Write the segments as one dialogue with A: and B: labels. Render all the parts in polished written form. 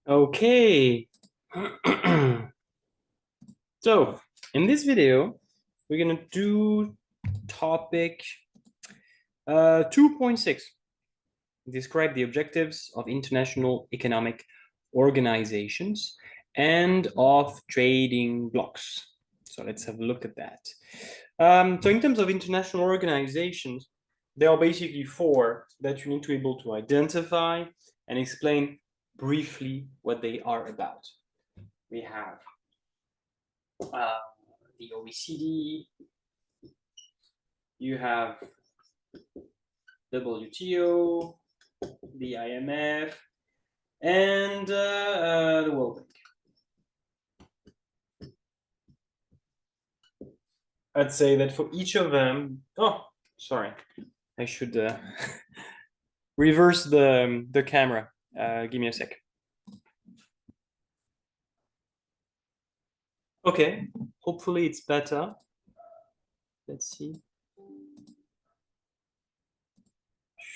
A: Okay. So in this video, we're gonna do topic 2.6. Describe the objectives of international economic organizations and of trading blocks. So let's have a look at that. So in terms of international organizations, there are basically four that you need to be able to identify and explain briefly what they are about. We have the OECD, you have WTO, the IMF, and the World Bank. I'd say that for each of them, oh, sorry, I should reverse the camera. Give me a sec. Okay, hopefully it's better. Let's see.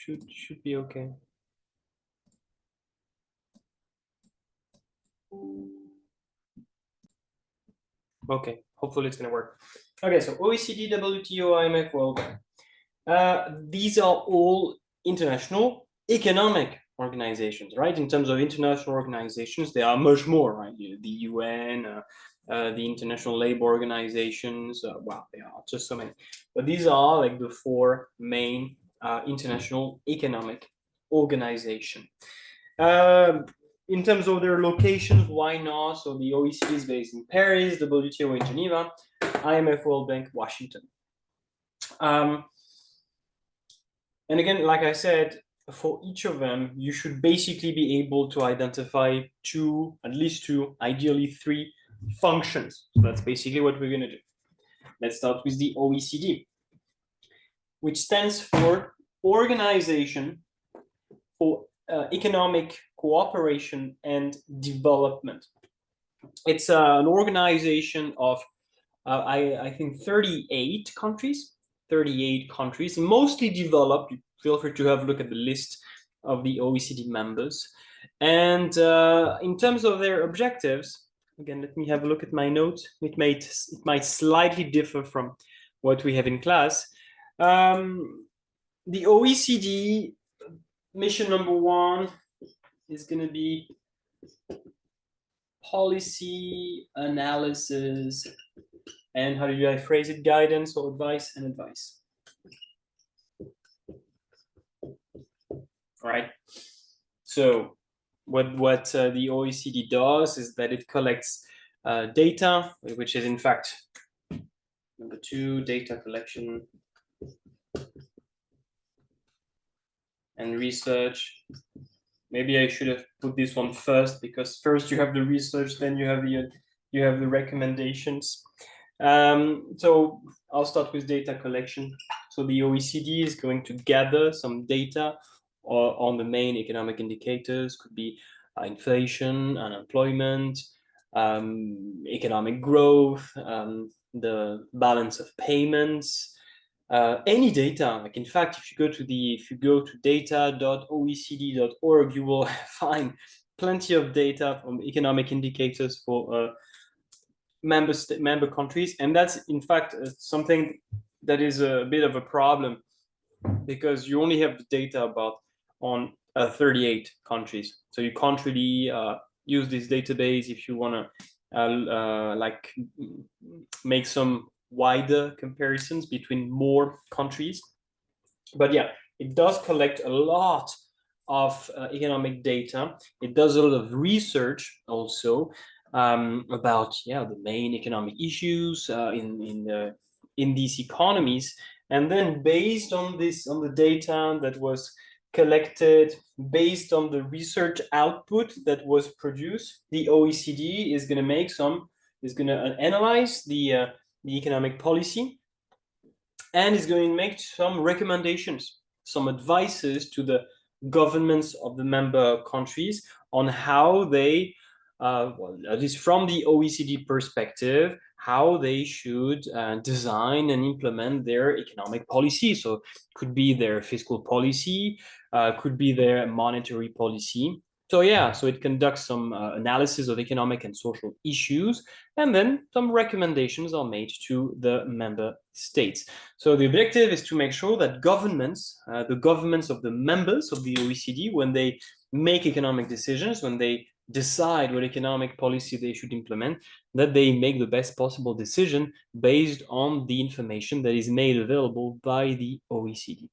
A: Should be okay. Okay, hopefully it's gonna work. Okay, so OECD, WTO, IMF, World Bank. These are all international economic organizations, right? In terms of international organizations, there are much more, right? The UN, the International Labor Organizations. Wow, there are just so many. But these are like the four main international economic organizations. In terms of their locations, why not? So the OECD is based in Paris, WTO in Geneva, IMF, World Bank, Washington. And again, like I said, for each of them, you should basically be able to identify two, at least two, ideally three functions. So that's basically what we're going to do. Let's start with the OECD, which stands for Organization for Economic Cooperation and Development. It's an organization of, I think, 38 countries. 38 countries, mostly developed. Feel free to have a look at the list of the OECD members. And in terms of their objectives, again, let me have a look at my notes. It might slightly differ from what we have in class. The OECD mission number one is going to be policy analysis and how do I phrase it? Guidance or advice and advice. All right. So what the OECD does is that it collects data, which is in fact number two, data collection and research. Maybe I should have put this one first, because first you have the research, then you have the recommendations. So I'll start with data collection. So the OECD is going to gather some data on the main economic indicators. Could be inflation, unemployment, economic growth, the balance of payments, any data. Like, in fact, if you go to data.oecd.org, you will find plenty of data from economic indicators for member countries, and that's in fact something that is a bit of a problem, because you only have the data about on 38 countries, so you can't really use this database if you want to like make some wider comparisons between more countries. But yeah, it does collect a lot of economic data. It does a lot of research also about the main economic issues in these economies, and then based on the data that was collected, based on the research output that was produced, the OECD is going to analyze the economic policy, and is going to make some recommendations, some advices to the governments of the member countries on how they, well, at least from the OECD perspective, how they should design and implement their economic policy. So could be their fiscal policy, could be their monetary policy, So yeah, so it conducts some analysis of economic and social issues, and then some recommendations are made to the member states. So the objective is to make sure that governments, the governments of the members of the OECD, when they make economic decisions, when they decide what economic policy they should implement, that they make the best possible decision based on the information that is made available by the OECD.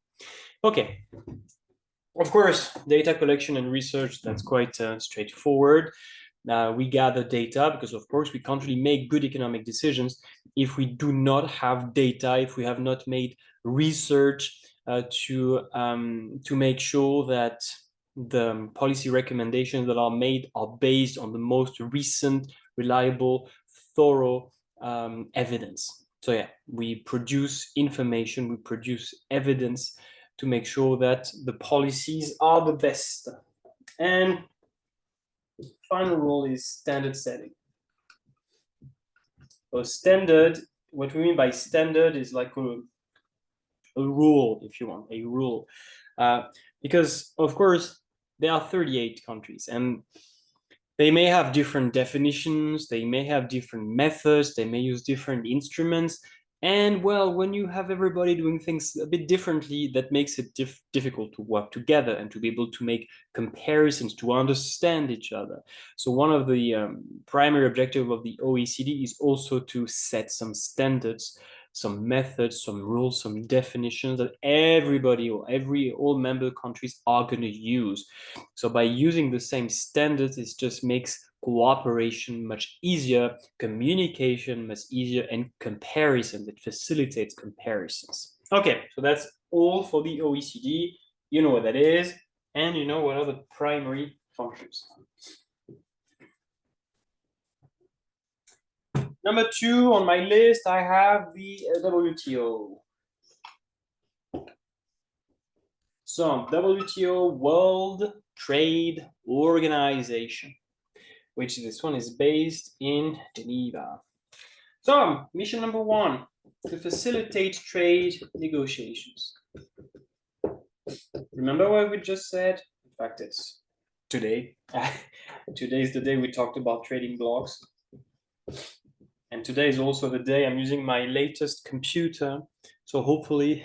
A: Okay. Of course, data collection and research, that's quite straightforward. We gather data because, of course, we can't really make good economic decisions if we do not have data, if we have not made research to make sure that the policy recommendations that are made are based on the most recent, reliable, thorough evidence. So yeah, we produce information, we produce evidence to make sure that the policies are the best. And final rule is standard setting. So standard, what we mean by standard is like a rule, if you want, a rule. Because, of course, there are 38 countries, and they may have different definitions, they may have different methods, they may use different instruments. And well, when you have everybody doing things a bit differently, that makes it difficult to work together and to be able to make comparisons, to understand each other. So one of the primary objectives of the OECD is also to set some standards, some methods, some rules, some definitions that everybody or all member countries are going to use. So by using the same standards, it just makes cooperation much easier, communication much easier, and comparisons. It facilitates comparisons. Okay, so that's all for the OECD. You know what that is, and you know what are the primary functions. Number 2 on my list, I have the WTO. So WTO, World Trade Organization, which this one is based in Geneva. So mission number 1, to facilitate trade negotiations. Remember what we just said? In fact, it's today. Today is the day we talked about trading blocks. And today is also the day I'm using my latest computer. So hopefully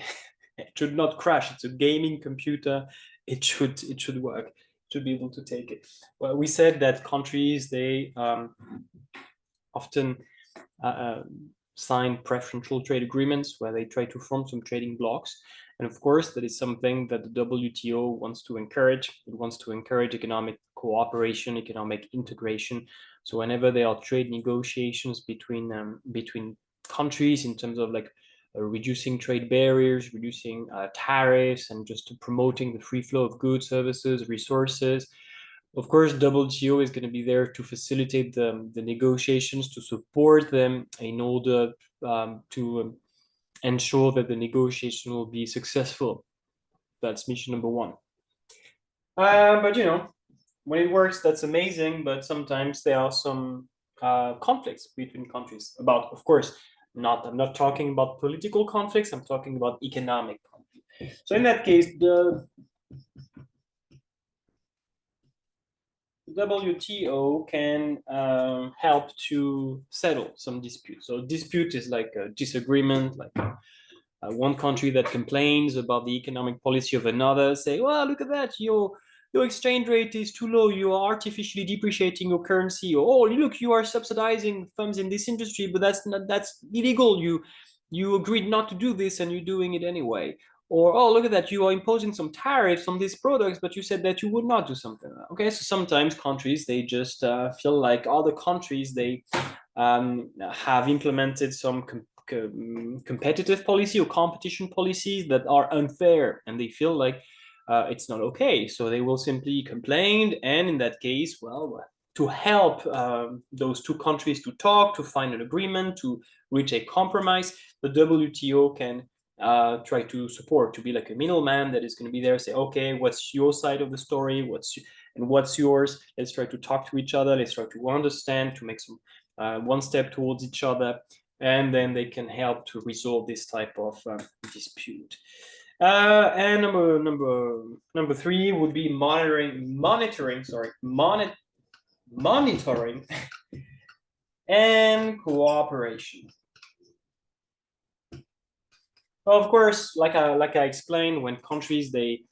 A: it should not crash. It's a gaming computer. It should work. It should be able to take it. Well, we said that countries, they often sign preferential trade agreements where they try to form some trading blocks. And of course, that is something that the WTO wants to encourage. It wants to encourage economic cooperation, economic integration. So whenever there are trade negotiations between countries in terms of like reducing trade barriers, reducing tariffs, and just promoting the free flow of goods, services, resources, of course, WTO is going to be there to facilitate the negotiations, to support them in order to ensure that the negotiation will be successful. That's mission number 1. But you know, when it works, that's amazing. But sometimes there are some conflicts between countries. About, of course, I'm not talking about political conflicts. I'm talking about economic conflicts. So in that case, the WTO can help to settle some disputes. So dispute is like a disagreement, like one country that complains about the economic policy of another, say, well, look at that, your exchange rate is too low, you are artificially depreciating your currency, or oh, look, you are subsidizing firms in this industry, but that's illegal. You agreed not to do this and you're doing it anyway. Or, oh, look at that, you are imposing some tariffs on these products, but you said that you would not do something. Okay, so sometimes countries, they just feel like other countries, they have implemented some competitive policy or competition policies that are unfair, and they feel like it's not okay. So they will simply complain, and in that case, well, to help those two countries to talk, to find an agreement, to reach a compromise, the WTO can try to support, to be like a middleman that is going to be there, say, okay, what's your side of the story, what's yours, let's try to talk to each other, let's try to understand, to make some one step towards each other, and then they can help to resolve this type of dispute. And number three would be monitoring and cooperation. Well, of course, like I explained, when countries they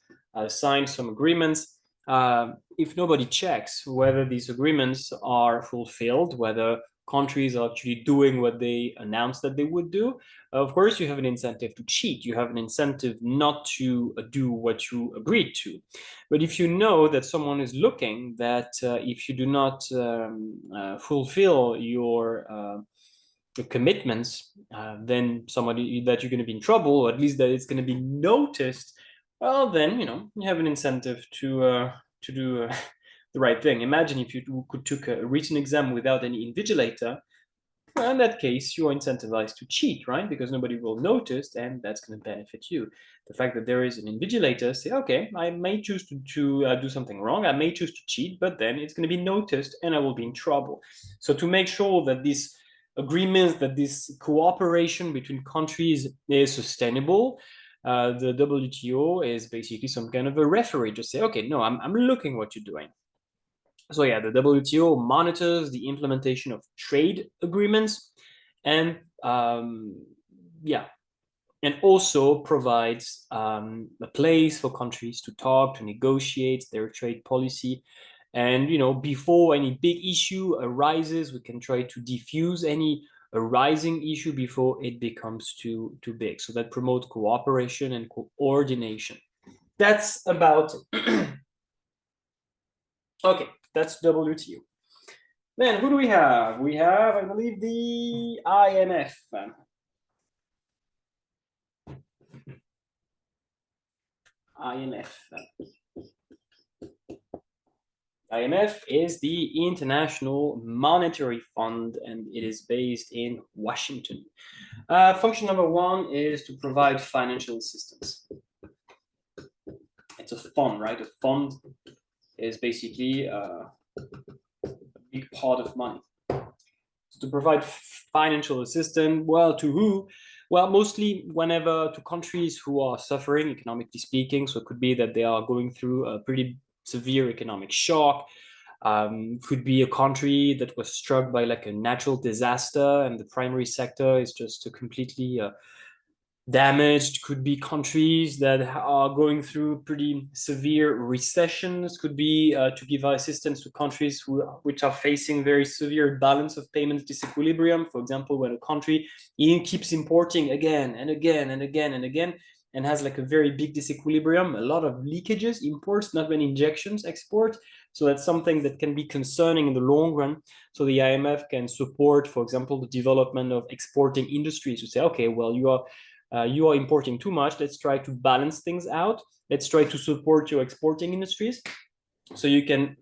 A: sign some agreements, if nobody checks whether these agreements are fulfilled, whether countries are actually doing what they announced that they would do, of course, you have an incentive to cheat. You have an incentive not to do what you agreed to. But if you know that someone is looking, that if you do not fulfill your commitments, then somebody that you're going to be in trouble, or at least that it's going to be noticed, well, then you have an incentive to do the right thing. Imagine if you could took a written exam without any invigilator. Well, in that case, you're incentivized to cheat, right? Because nobody will notice, and that's going to benefit you. The fact that there is an invigilator, say, okay, I may choose to do something wrong, I may choose to cheat, but then it's going to be noticed, and I will be in trouble. So to make sure that this agreements, that this cooperation between countries is sustainable, the WTO is basically some kind of a referee. Just say, okay, no, I'm looking what you're doing. So yeah, the WTO monitors the implementation of trade agreements, and yeah, and also provides a place for countries to talk, to negotiate their trade policy. And before any big issue arises, we can try to diffuse any arising issue before it becomes too big. So that promotes cooperation and coordination. That's about okay, that's WTO. Then who do we have? We have, I believe, the IMF. IMF is the International Monetary Fund, and it is based in Washington. Function number one is to provide financial assistance. It's a fund, right? A fund is basically a big pot of money. So to provide financial assistance, well, to who? Well, mostly whenever to countries who are suffering, economically speaking. So it could be that they are going through a pretty severe economic shock. Could be a country that was struck by like a natural disaster and the primary sector is just completely damaged. Could be countries that are going through pretty severe recessions. Could be to give assistance to countries which are facing very severe balance of payments disequilibrium. For example, when a country keeps importing again and again and again and again and has like a very big disequilibrium, a lot of leakages, imports, not many injections, export. So that's something that can be concerning in the long run. So the IMF can support, for example, the development of exporting industries to say, okay, well, you are importing too much. Let's try to balance things out. Let's try to support your exporting industries so you can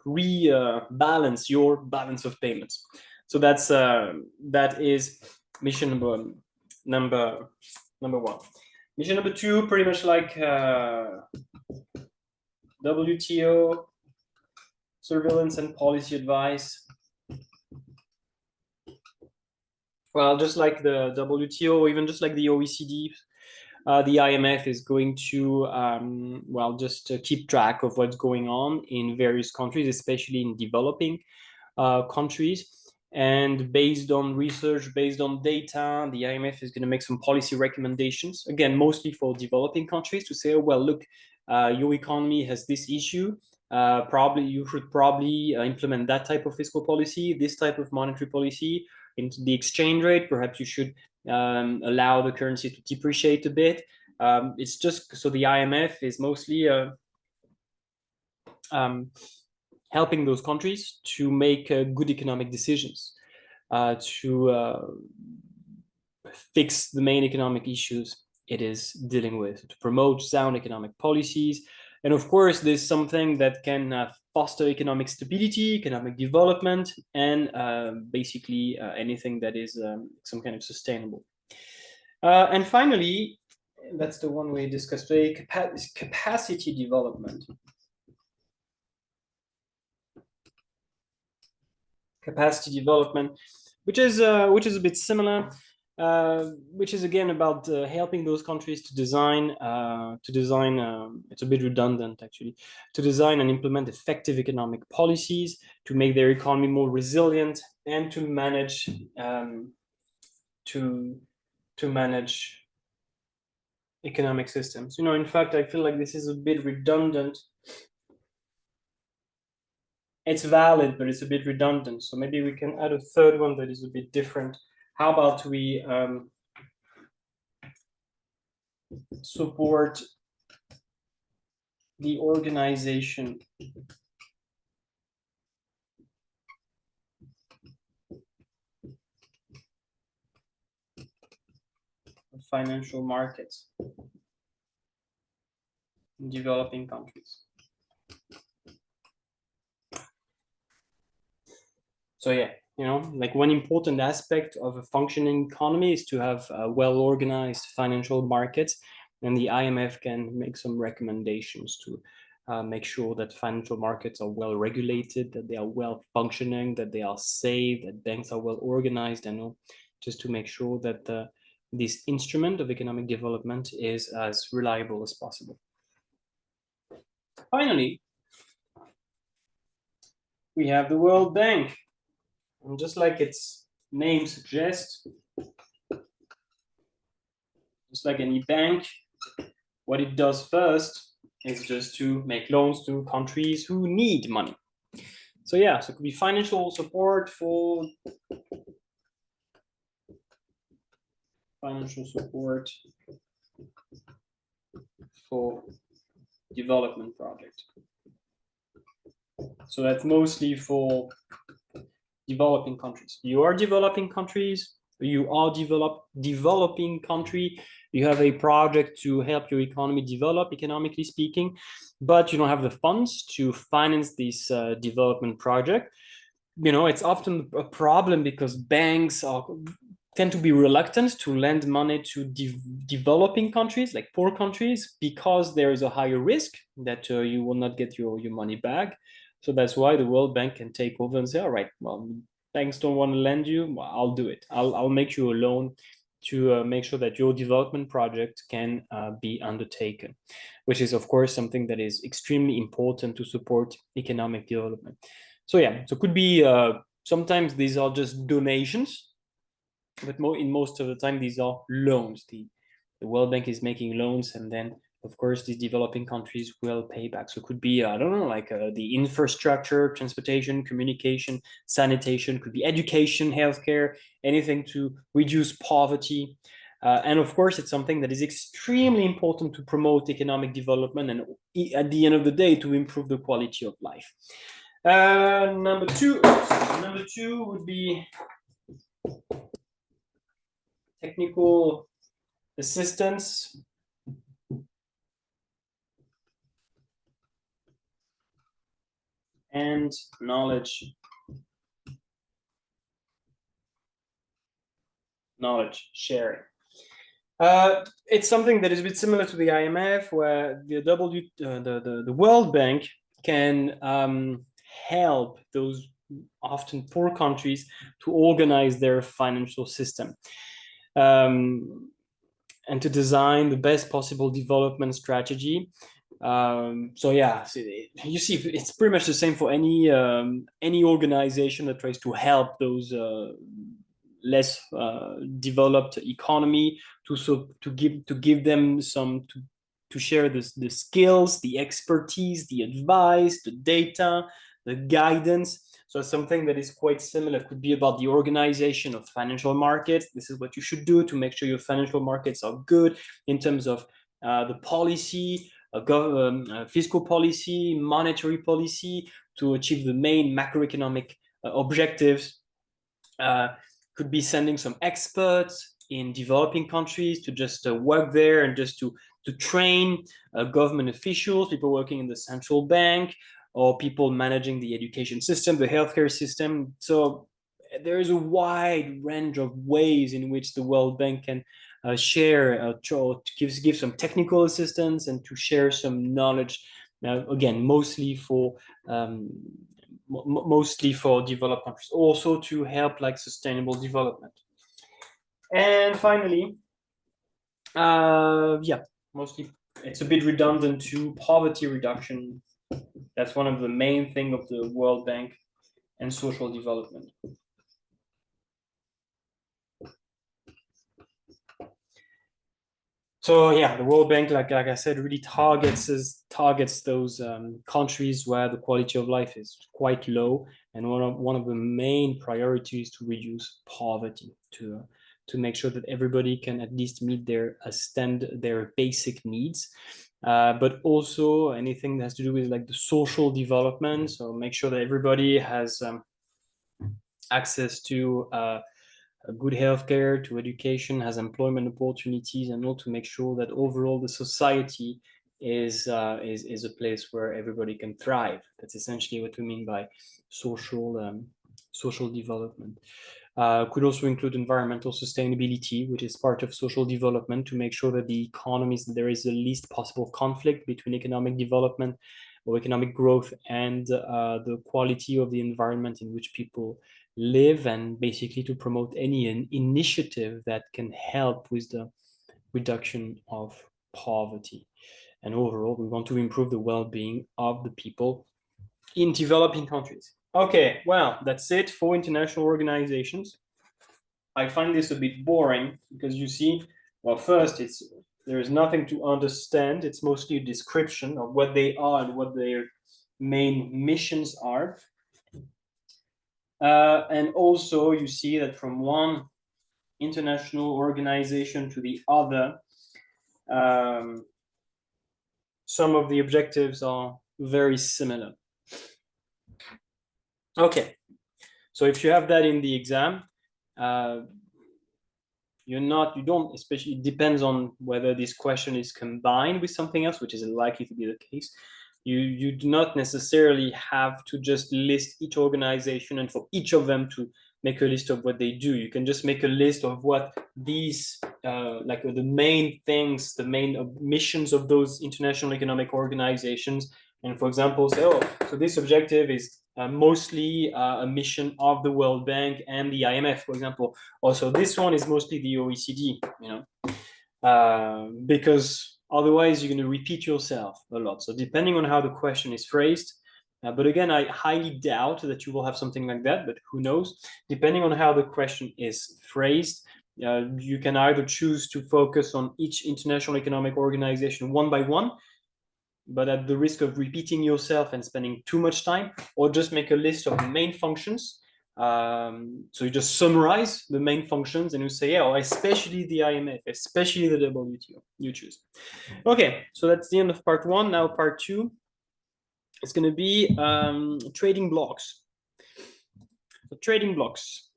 A: rebalance your balance of payments. So that is mission number one. Mission number two, pretty much like WTO, surveillance and policy advice. Well, just like the WTO, even just like the OECD, the IMF is going to, just keep track of what's going on in various countries, especially in developing countries. And based on research, based on data, the IMF is going to make some policy recommendations, again, mostly for developing countries to say, oh, well, look, your economy has this issue. Probably you should implement that type of fiscal policy, this type of monetary policy. Into the exchange rate, perhaps you should allow the currency to depreciate a bit. It's just so the IMF is mostly helping those countries to make good economic decisions, to fix the main economic issues it is dealing with, to promote sound economic policies. And of course, there's something that can foster economic stability, economic development, and basically anything that is some kind of sustainable. And finally, that's the one we discussed today, capacity development. Capacity development, which is a bit similar. which is again about helping those countries to design. It's a bit redundant actually, to design and implement effective economic policies to make their economy more resilient and to manage to manage economic systems. In fact, I feel like this is a bit redundant. It's valid, but it's a bit redundant. So maybe we can add a third one that is a bit different. How about we support the organization of financial markets in developing countries. So yeah, like one important aspect of a functioning economy is to have well-organized financial markets, and the IMF can make some recommendations to make sure that financial markets are well regulated, that they are well functioning, that they are safe, that banks are well organized, and just to make sure that this instrument of economic development is as reliable as possible. Finally, we have the World Bank. And just like its name suggests, just like any bank, what it does first is just to make loans to countries who need money. So yeah, so it could be financial support for development project. So that's mostly for developing countries. You are developing countries, you are developing country, you have a project to help your economy develop, economically speaking, but you don't have the funds to finance this development project. It's often a problem because banks tend to be reluctant to lend money to developing countries, like poor countries, because there is a higher risk that you will not get your money back. So that's why the World Bank can take over and say, all right, well, banks don't want to lend you, well, I'll do it. I'll make you a loan to make sure that your development project can be undertaken, which is, of course, something that is extremely important to support economic development. So yeah, so it could be, sometimes these are just donations, but in most of the time, these are loans. The World Bank is making loans, and then of course, these developing countries will pay back. So it could be, I don't know, like the infrastructure, transportation, communication, sanitation, could be education, healthcare, anything to reduce poverty. And of course, it's something that is extremely important to promote economic development and at the end of the day, to improve the quality of life. Number two would be technical assistance and knowledge sharing. It's something that is a bit similar to the IMF, where the World Bank can help those often poor countries to organize their financial system and to design the best possible development strategy. So yeah, you see, it's pretty much the same for any organization that tries to help those less developed economy to give them some to share the skills, the expertise, the advice, the data, the guidance. So something that is quite similar could be about the organization of financial markets. This is what you should do to make sure your financial markets are good in terms of the policy, fiscal policy, monetary policy, to achieve the main macroeconomic objectives. Could be sending some experts in developing countries to just work there and just to train government officials, people working in the central bank, or people managing the education system, the healthcare system. So there is a wide range of ways in which the World Bank can share, give some technical assistance and to share some knowledge. Again, mostly for developed countries, also to help like sustainable development. And finally, yeah, mostly it's a bit redundant to poverty reduction. That's one of the main thing of the World Bank and social development. So yeah, the World Bank, like I said, really targets those countries where the quality of life is quite low, and one of the main priorities to reduce poverty, to make sure that everybody can at least meet their basic needs, but also anything that has to do with like the social development. So make sure that everybody has access to good healthcare, to education, has employment opportunities, and all to make sure that overall the society is a place where everybody can thrive. That's essentially what we mean by social development. Could also include environmental sustainability, which is part of social development, to make sure that the economies, there is the least possible conflict between economic development or economic growth and the quality of the environment in which people live, and basically to promote any initiative that can help with the reduction of poverty. And overall, we want to improve the well-being of the people in developing countries. Okay, well, that's it for international organizations. I find this a bit boring because you see, well, first, there is nothing to understand. It's mostly a description of what they are and what their main missions are. And also, you see that from one international organization to the other, some of the objectives are very similar. Okay, so if you have that in the exam, you don't, especially, it depends on whether this question is combined with something else, which is likely to be the case. You do not necessarily have to just list each organization and for each of them to make a list of what they do. You can just make a list of what these, like the main things, the main missions of those international economic organizations. And for example, say, oh, so this objective is mostly a mission of the World Bank and the IMF, for example. Also, this one is mostly the OECD, because otherwise you're going to repeat yourself a lot. So depending on how the question is phrased, but again, I highly doubt that you will have something like that, but who knows? Depending on how the question is phrased, you can either choose to focus on each international economic organization one by one, but at the risk of repeating yourself and spending too much time, or just make a list of the main functions. So you just summarize the main functions and you say, yeah, especially the IMF, especially the WTO, you choose. Okay, so that's the end of part one. Now part two, it's going to be trading blocks. So trading blocks.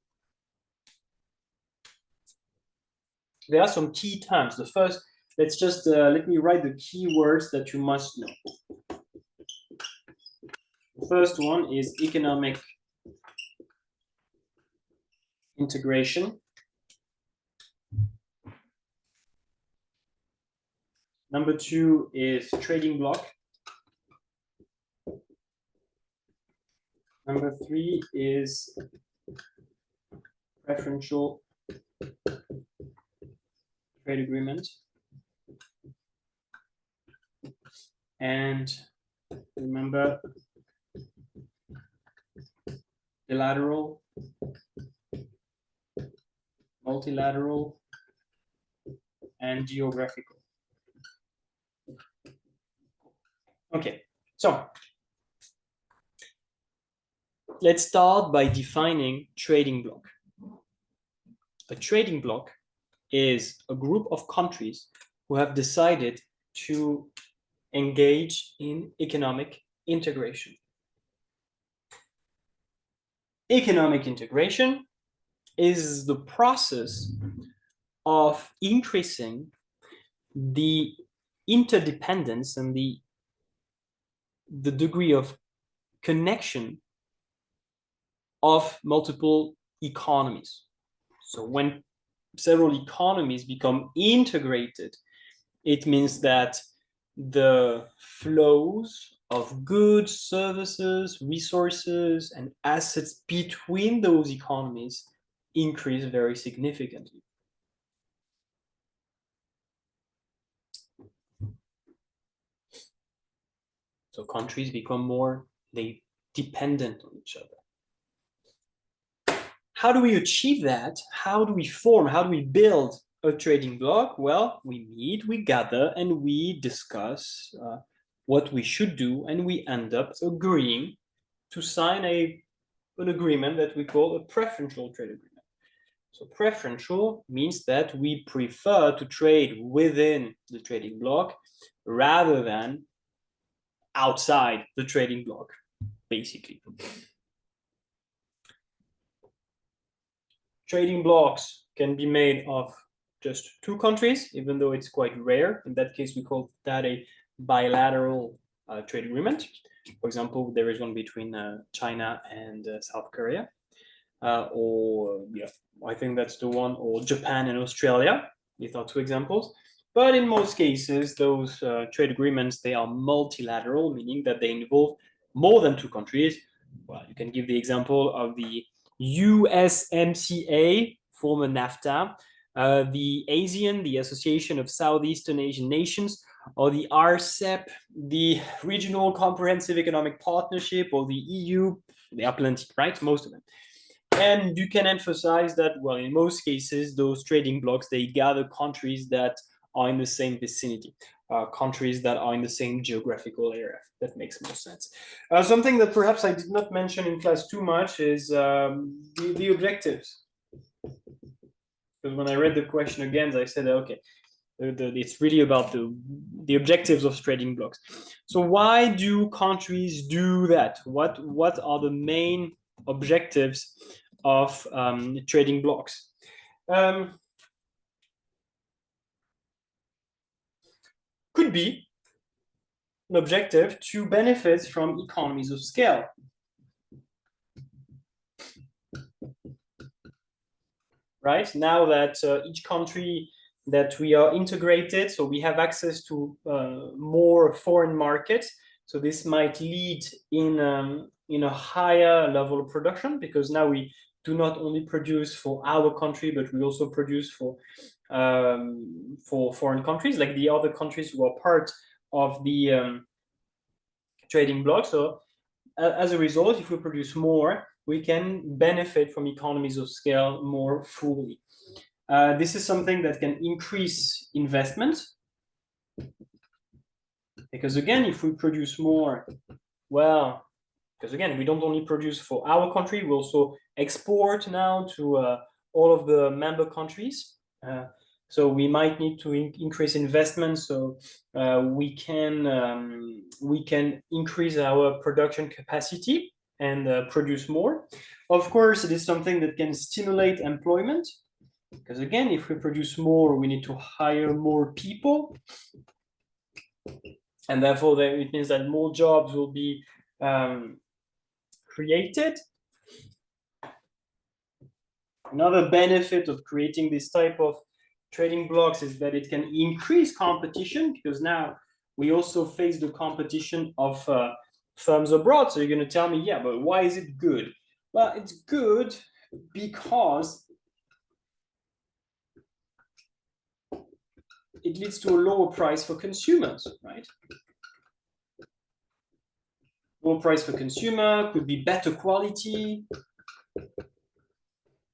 A: There are some key terms. The first, let's just, let me write the key words that you must know. The first one is economic integration. Number two is trading block. Number three is preferential trade agreement. And remember, bilateral, multilateral, and geographical. Okay, so let's start by defining trading bloc. A trading bloc is a group of countries who have decided to engage in economic integration. Economic integration is the process of increasing the interdependence and the degree of connection of multiple economies. So when several economies become integrated, it means that the flows of goods, services, resources, and assets between those economies increase very significantly. So countries become more dependent on each other. How do we achieve that? How do we build a trading bloc? Well, we meet, we gather, and we discuss what we should do, and we end up agreeing to sign an agreement that we call a preferential trade agreement. So preferential means that we prefer to trade within the trading bloc rather than outside the trading bloc, basically. Trading blocs can be made of just two countries, even though it's quite rare. In that case, we call that a bilateral trade agreement. For example, there is one between China and South Korea, I think that's the one, or Japan and Australia. These are two examples. But in most cases, those trade agreements, they are multilateral, meaning that they involve more than two countries. Well, you can give the example of the USMCA, former NAFTA, the ASEAN, the Association of Southeastern Asian Nations, or the RCEP, the Regional Comprehensive Economic Partnership, or the EU. There are plenty, right? Most of them. And you can emphasize that, well, in most cases, those trading blocs, they gather countries that are in the same vicinity, countries that are in the same geographical area. That makes more sense. Something that perhaps I did not mention in class too much is the objectives. Because when I read the question again, I said, okay, it's really about the objectives of trading blocs. So why do countries do that? What are the main objectives of trading blocs? Could be an objective to benefit from economies of scale. Right, now that each country that we are integrated, so we have access to more foreign markets, so this might lead in a higher level of production, because now we do not only produce for our country, but we also produce for foreign countries, like the other countries who are part of the trading bloc. So as a result, if we produce more, we can benefit from economies of scale more fully. This is something that can increase investment, because again, if we produce more, well, because again, we don't only produce for our country, we also export now to all of the member countries. So we might need to increase investment, so we can increase our production capacity and produce more. Of course, it is something that can stimulate employment, because again, if we produce more, we need to hire more people, and therefore it means that more jobs will be created. Another benefit of creating this type of trading blocs is that it can increase competition, because now we also face the competition of firms abroad. So you're going to tell me, yeah, but why is it good? Well, it's good because it leads to a lower price for consumers, right? Lower price for consumer could be better quality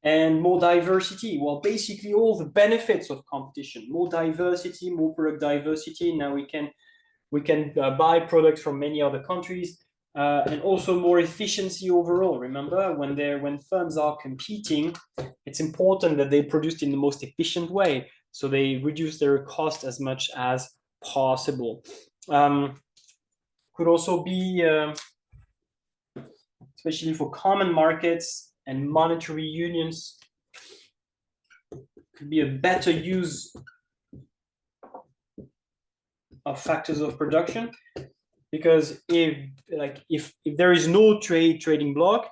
A: and more diversity. Well, basically all the benefits of competition: more diversity, more product diversity. Now we can buy products from many other countries, and also more efficiency overall. Remember, when firms are competing, it's important that they produce in the most efficient way, so they reduce their cost as much as possible. Could also be, especially for common markets and monetary unions, could be a better use of factors of production, because if there is no trading bloc,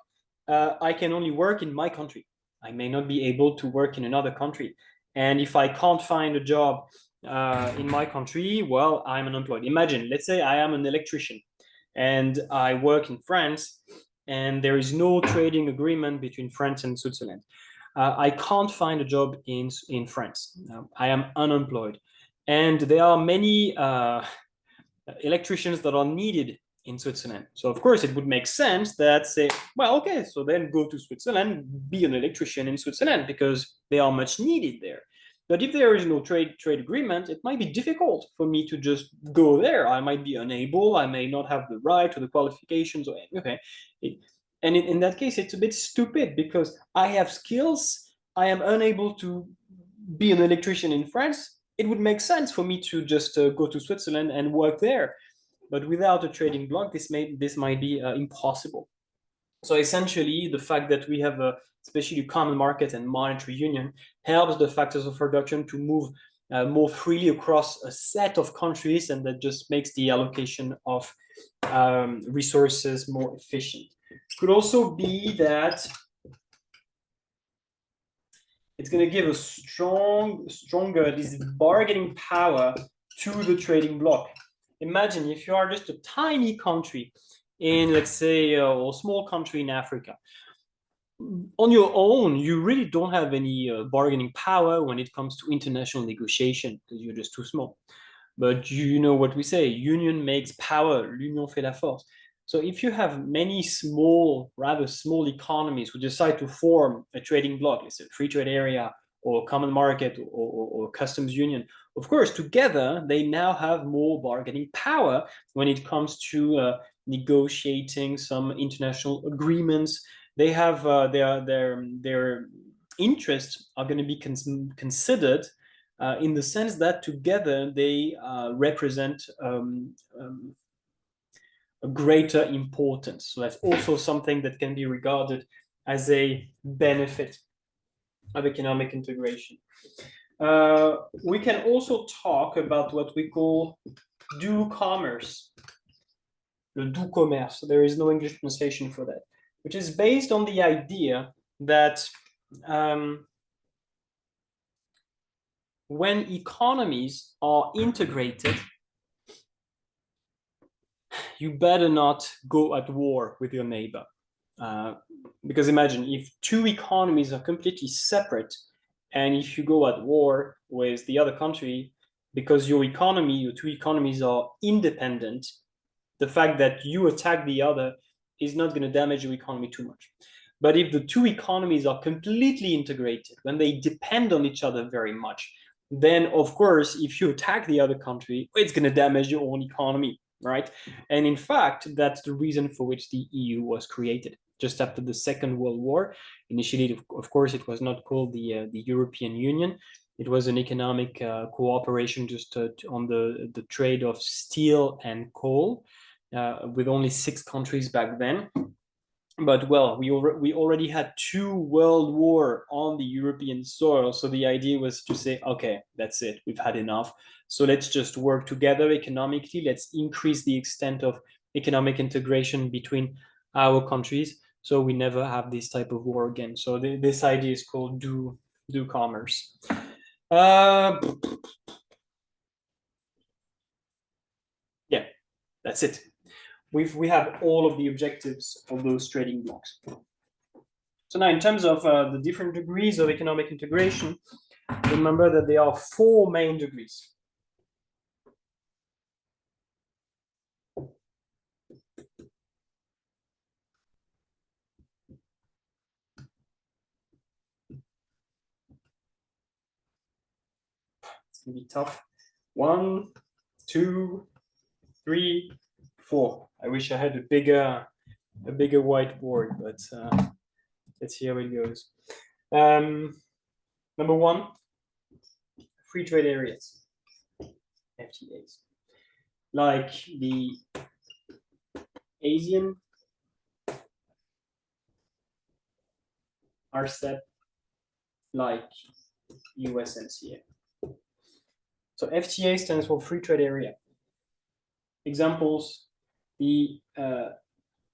A: I can only work in my country. I may not be able to work in another country, and if I can't find a job in my country, well, I'm unemployed. Imagine, let's say I am an electrician and I work in France, and there is no trading agreement between France and Switzerland. I can't find a job in France. I am unemployed, and there are many electricians that are needed in Switzerland. So of course it would make sense that say, well, okay, so then go to Switzerland, be an electrician in Switzerland because they are much needed there. But if there is no trade agreement, it might be difficult for me to just go there. I might be unable, I may not have the right or the qualifications, or okay. And in that case, it's a bit stupid because I have skills, I am unable to be an electrician in France. It would make sense for me to just go to Switzerland and work there. But without a trading bloc, this might be impossible. So essentially, the fact that we have especially common market and monetary union helps the factors of production to move more freely across a set of countries, and that just makes the allocation of resources more efficient. It could also be that it's going to give a stronger this bargaining power to the trading bloc. Imagine if you are just a tiny country in, let's say, a small country in Africa. On your own, you really don't have any bargaining power when it comes to international negotiation because you're just too small. But you know what we say, union makes power, l'union fait la force. So if you have many rather small economies who decide to form a trading bloc, let's say a free trade area or common market or customs union, of course, together, they now have more bargaining power when it comes to negotiating some international agreements. They have their interests are going to be considered in the sense that together they represent a greater importance. So that's also something that can be regarded as a benefit of economic integration. We can also talk about what we call du commerce, le doux commerce. There is no English translation for that, which is based on the idea that when economies are integrated, you better not go at war with your neighbor. Because imagine if two economies are completely separate, and if you go at war with the other country, because your two economies are independent, the fact that you attack the other is not going to damage your economy too much. But if the two economies are completely integrated, when they depend on each other very much, then of course, if you attack the other country, it's going to damage your own economy, right? And in fact, that's the reason for which the EU was created. Just after the Second World War, initially, of course, it was not called the European Union. It was an economic cooperation just on the trade of steel and coal, with only 6 countries back then. But well, we already had 2 world wars on the European soil, so the idea was to say, okay, that's it, we've had enough. So let's just work together economically. Let's increase the extent of economic integration between our countries, so we never have this type of war again. So this idea is called do commerce. Yeah, that's it. We have all of the objectives of those trading blocks. So now, in terms of the different degrees of economic integration, remember that there are 4 main degrees. It's gonna be tough. 1, 2, 3, 4. I wish I had a bigger whiteboard, but let's see how it goes. Number 1, free trade areas, FTAs, like the ASEAN, RCEP, like USMCA. So FTA stands for free trade area. Examples: the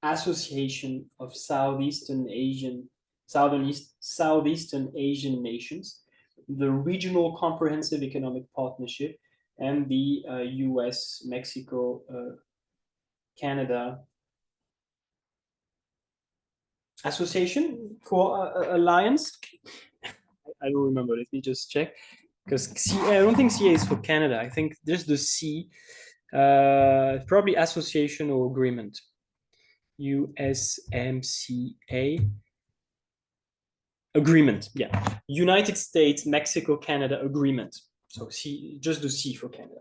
A: Association of Southeastern Asian nations, the Regional Comprehensive Economic Partnership, and the US, Mexico, Canada Association Alliance. I don't remember. Let me just check, because I don't think CA is for Canada. I think just the C. Probably association or agreement. USMCA agreement. Yeah, United States, Mexico, Canada agreement. So C, just the C for Canada.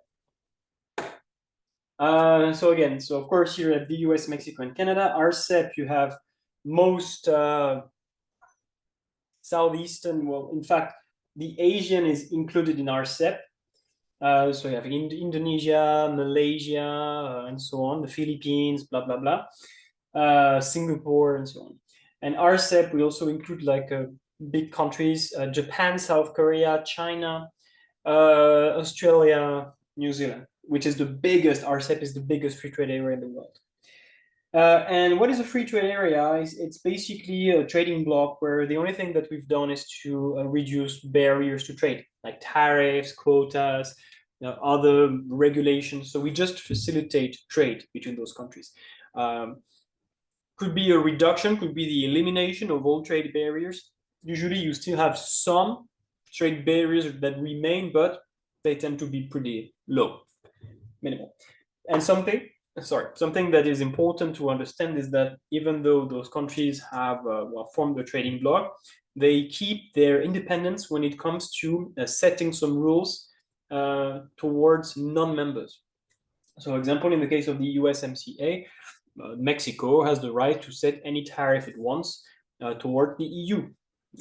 A: So again, so of course here at the US, Mexico, and Canada, RCEP, you have most southeastern, well, in fact, the Asian is included in RCEP. So you have Indonesia, Malaysia, and so on, the Philippines, blah, blah, blah, Singapore, and so on. And RCEP, we also include like big countries, Japan, South Korea, China, Australia, New Zealand, which is the biggest, RCEP is the biggest free trade area in the world. And what is a free trade area? It's basically a trading bloc where the only thing that we've done is to reduce barriers to trade, like tariffs, quotas, other regulations. So we just facilitate trade between those countries. Could be a reduction, could be the elimination of all trade barriers. Usually you still have some trade barriers that remain, but they tend to be pretty low, minimal. And something that is important to understand is that even though those countries have formed a trading bloc, they keep their independence when it comes to setting some rules towards non-members. So, example, in the case of the USMCA, Mexico has the right to set any tariff it wants toward the EU.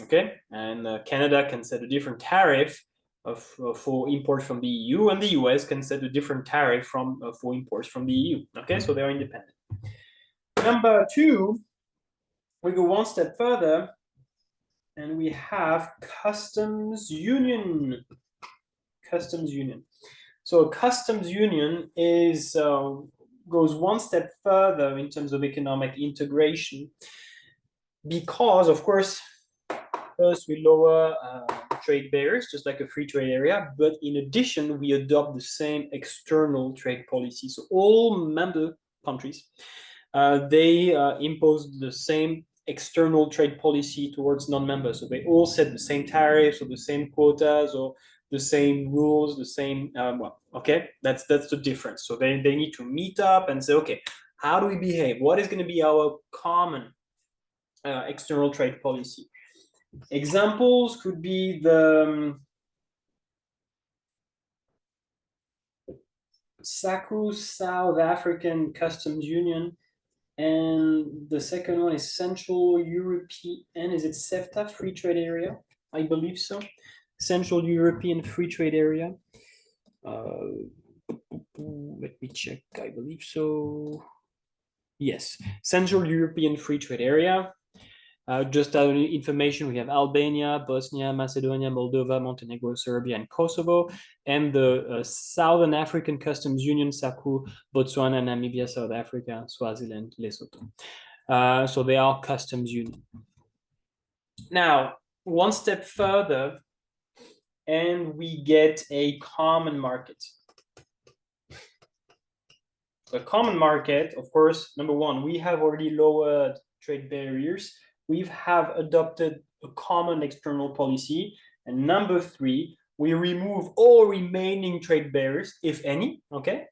A: Okay, and Canada can set a different tariff for imports from the EU, and the US can set a different tariff for imports from the EU. Okay, so they're independent. Number two, we go one step further, and we have customs union. Customs union. So a customs union is goes one step further in terms of economic integration, because, of course, first we lower trade barriers, just like a free trade area, but in addition, we adopt the same external trade policy. So all member countries, they impose the same external trade policy towards non-members. So they all set the same tariffs or the same quotas or the same rules, the same, well, okay, that's the difference. So they need to meet up and say, okay, how do we behave? What is going to be our common external trade policy? Examples could be the SACU, South African Customs Union, and the second one is Central European, is it CEFTA, Free Trade Area? I believe so. Central European Free Trade Area. Let me check, I believe so. Yes, Central European Free Trade Area. Just out of information, we have Albania, Bosnia, Macedonia, Moldova, Montenegro, Serbia, and Kosovo, and the Southern African Customs Union, SACU, Botswana, Namibia, South Africa, Swaziland, Lesotho. So they are customs union. Now, one step further, and we get a common market. A common market, of course, number one, we have already lowered trade barriers. We have adopted a common external policy. And number three, we remove all remaining trade barriers, if any, okay?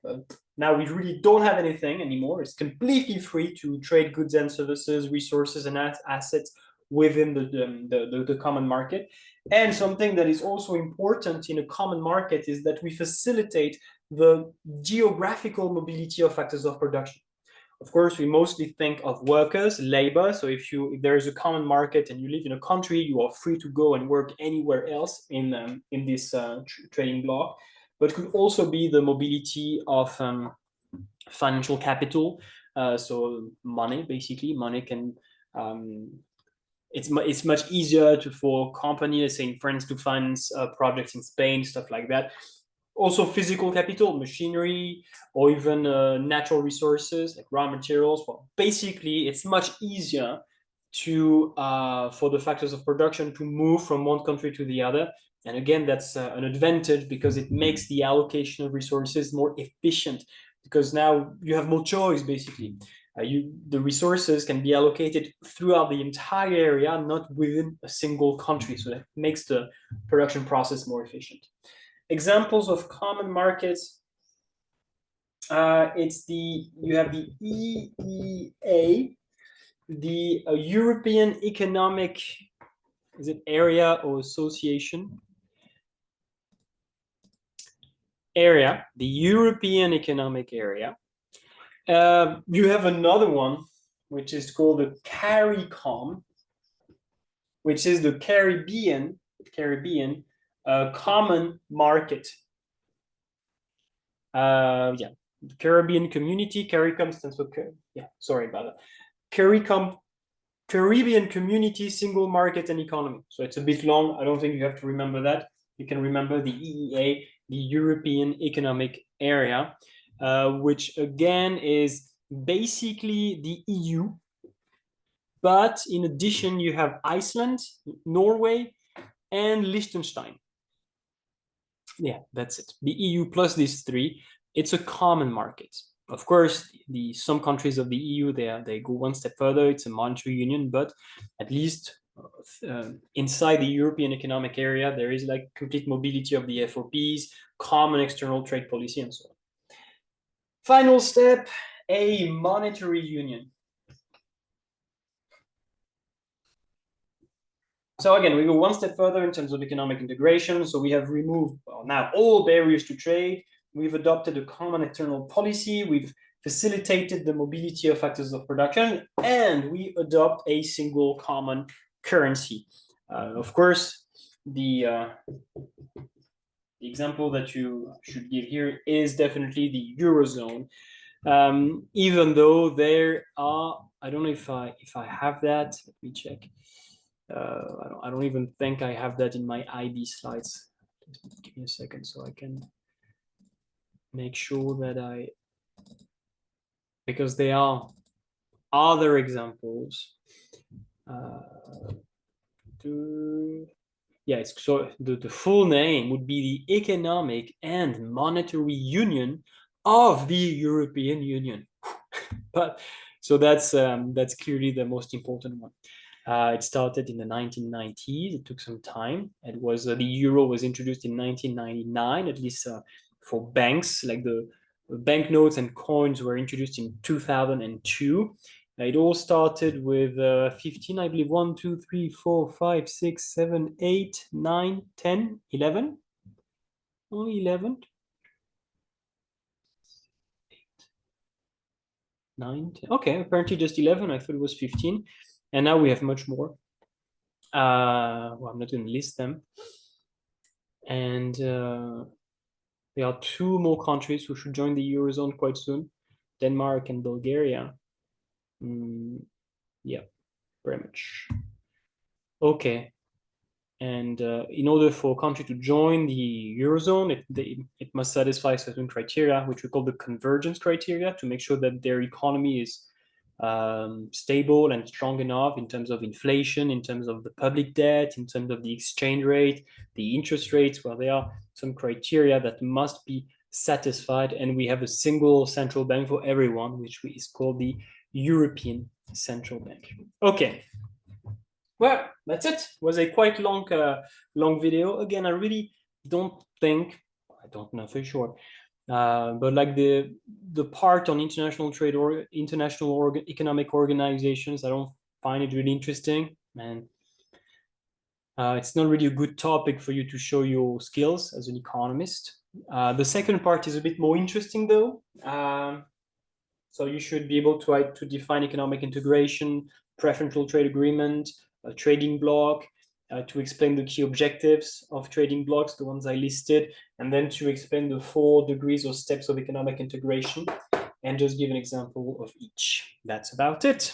A: Now we really don't have anything anymore. It's completely free to trade goods and services, resources and assets within the common market. And something that is also important in a common market is that we facilitate the geographical mobility of factors of production. Of course, we mostly think of workers, labor. So if there is a common market and you live in a country, you are free to go and work anywhere else in this trading bloc. But could also be the mobility of financial capital. So money, basically, money can. It's much easier for a company, let's say in France, to finance projects in Spain, stuff like that. Also physical capital, machinery, or even natural resources like raw materials. Well, basically, it's much easier for the factors of production to move from one country to the other. And again, that's an advantage because it makes the allocation of resources more efficient, because now you have more choice, basically. The resources can be allocated throughout the entire area, not within a single country. So that makes the production process more efficient. Examples of common markets, You have the EEA, the European Economic, is it area or association? Area, the European Economic Area. You have another one, which is called the CARICOM, which is the Caribbean Common Market. Yeah, Caribbean Community, CARICOM stands for, yeah, sorry about that. CARICOM, Caribbean Community, Single Market and Economy. So it's a bit long. I don't think you have to remember that. You can remember the EEA, the European Economic Area, which again is basically the EU. But in addition, you have Iceland, Norway, and Liechtenstein. Yeah, that's it. The EU plus these three, it's a common market. Of course, some countries of the EU, they go one step further. It's a monetary union, but at least inside the European Economic Area, there is like complete mobility of the FOPs, common external trade policy, and so on. Final step, a monetary union. So again, we go one step further in terms of economic integration. So we have removed now all barriers to trade. We've adopted a common external policy. We've facilitated the mobility of factors of production, and we adopt a single common currency. Of course, the example that you should give here is definitely the Eurozone. Even though there are, I don't know if I have that. Let me check. I don't even think I have that in my IB slides. Just give me a second so I can make sure that because there are other examples. Yeah, so the full name would be the Economic and Monetary Union of the European Union. But so that's clearly the most important one. It started in the 1990s. It took some time. It was the euro was introduced in 1999, at least for banks. Like the banknotes and coins were introduced in 2002. It all started with 15, I believe, 1, 2, 3, 4, 5, 6, 7, 8, 9, 10, 11. Oh, 11. 9, 10. Okay, apparently just 11. I thought it was 15. And now we have much more. Well, I'm not going to list them. And there are 2 more countries who should join the Eurozone quite soon, Denmark and Bulgaria. Yeah, very much. Okay. And in order for a country to join the Eurozone, it must satisfy certain criteria, which we call the convergence criteria, to make sure that their economy is stable and strong enough in terms of inflation, in terms of the public debt, in terms of the exchange rate, the interest rates. Well, there are some criteria that must be satisfied, and we have a single central bank for everyone, which is called the European Central Bank. Okay. Well, that's it. It was a quite long video. Again, I really don't think, I don't know for sure, but like the part on international trade or international economic organizations, I don't find it really interesting, and it's not really a good topic for you to show your skills as an economist. The second part is a bit more interesting though. So you should be able to define economic integration, preferential trade agreement, a trading bloc, to explain the key objectives of trading blocks, the ones I listed, and then to explain the 4 degrees or steps of economic integration, and just give an example of each. That's about it.